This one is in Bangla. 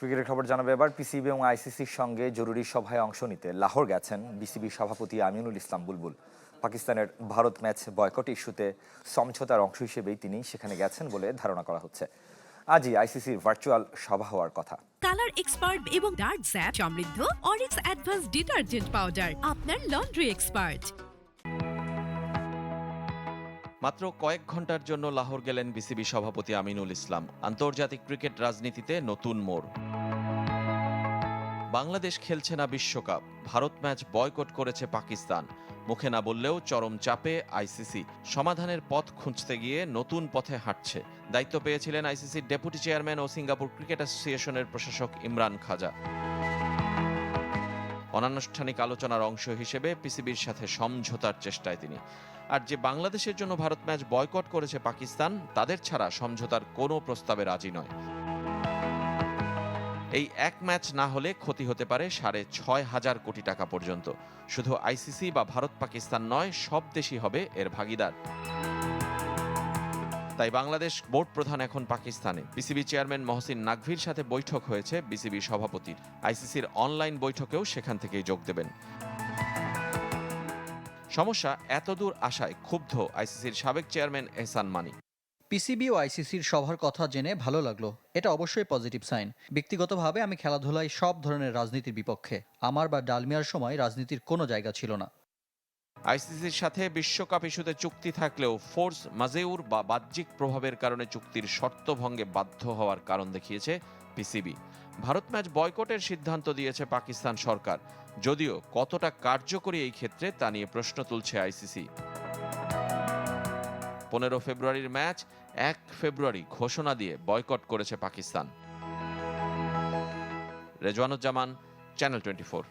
ক্রিকেটের খবর জানাবে এবার। পিসিবি এবং আইসিসির সঙ্গে জরুরি সভায় অংশ নিতে লাহোর গেছেন বিসিবি সভাপতি আমিনুল ইসলাম বুলবুল। পাকিস্তানের ভারত ম্যাচ বয়কট ইস্যুতে সমঝোতার অংশ হিসেবেই তিনি সেখানে গেছেন বলে ধারণা করা হচ্ছে। আজই আইসিসির ভার্চুয়াল সভা হওয়ার কথা। কালার এক্সপার্ট এবং ডার্ক স্যাপ সমৃদ্ধ অরিক্স অ্যাডভান্স ডিটারজেন্ট পাউডার আপনার লন্ড্রি এক্সপার্ট। মাত্র কয়েক ঘন্টার জন্য লাহোর গেলেন বিসিবি সভাপতি আমিনুল ইসলাম। আন্তর্জাতিক ক্রিকেট রাজনীতিতে নতুন মোড়। বাংলাদেশ খেলছে না বিশ্বকাপ, ভারত ম্যাচ বয়কট করেছে পাকিস্তান। মুখে না বললেও চরম চাপে আইসিসি। সমাধানের পথ খুঁজতে গিয়ে নতুন পথে হাঁটছে। দায়িত্ব পেয়েছিলেন আইসিসির ডেপুটি চেয়ারম্যান ও সিঙ্গাপুর ক্রিকেট অ্যাসোসিয়েশনের প্রশাসক ইমরান খাজা। অনানুষ্ঠানিক আলোচনার অংশ হিসেবে পিসিবির সাথে সমঝোতার চেষ্টায় তিনি। আর যে বাংলাদেশের জন্য ভারত ম্যাচ বয়কট করেছে পাকিস্তান, তাদের ছাড়া সমঝোতার কোনো প্রস্তাবে রাজি নয়। এই এক ম্যাচ না হলে ক্ষতি হতে পারে ৬,৫০০ কোটি টাকা পর্যন্ত। শুধু আইসিসি বা ভারত পাকিস্তান নয়, সব দেশই হবে এর ভাগিদার। তাই বাংলাদেশ বোর্ড প্রধান এখন পাকিস্তানে। বিসিবি চেয়ারম্যান মহসিন নাকভির সাথে বৈঠক হয়েছে বিসিবি সভাপতির। আইসিসির অনলাইন বৈঠকেও সেখান থেকেই যোগ দেবেন। সমস্যা, এতদূর আসায় ক্ষুব্ধ আইসিসির সাবেক চেয়ারম্যান এহসান মানি। পিসিবি ও আইসিসির সভার কথা জেনে ভালো লাগলো। এটা অবশ্যই পজিটিভ সাইন। ব্যক্তিগতভাবে আমি খেলাধুলায় সব ধরনের রাজনীতির বিপক্ষে। আমার বা ডালমিয়ার সময় রাজনীতির কোনো জায়গা ছিল না। আইসিসির সাথে বিশ্বকাপ ইস্যুতে চুক্তি থাকলেও ফোর্স মাজেউর বা বাহ্যিক প্রভাবের কারণে চুক্তির শর্ত ভঙ্গে বাধ্য হওয়ার কারণ দেখিয়েছে পিসিবি। ভারত ম্যাচ বয়কটের সিদ্ধান্ত দিয়েছে পাকিস্তান সরকার, যদিও কতটা কার্যকরী এই ক্ষেত্রে তা নিয়ে প্রশ্ন তুলছে আইসিসি। ১৫ ফেব্রুয়ারির ম্যাচ ১ ফেব্রুয়ারি ঘোষণা দিয়ে বয়কট করেছে পাকিস্তান। রেজওয়ানুজ্জামান, চ্যানেল 24।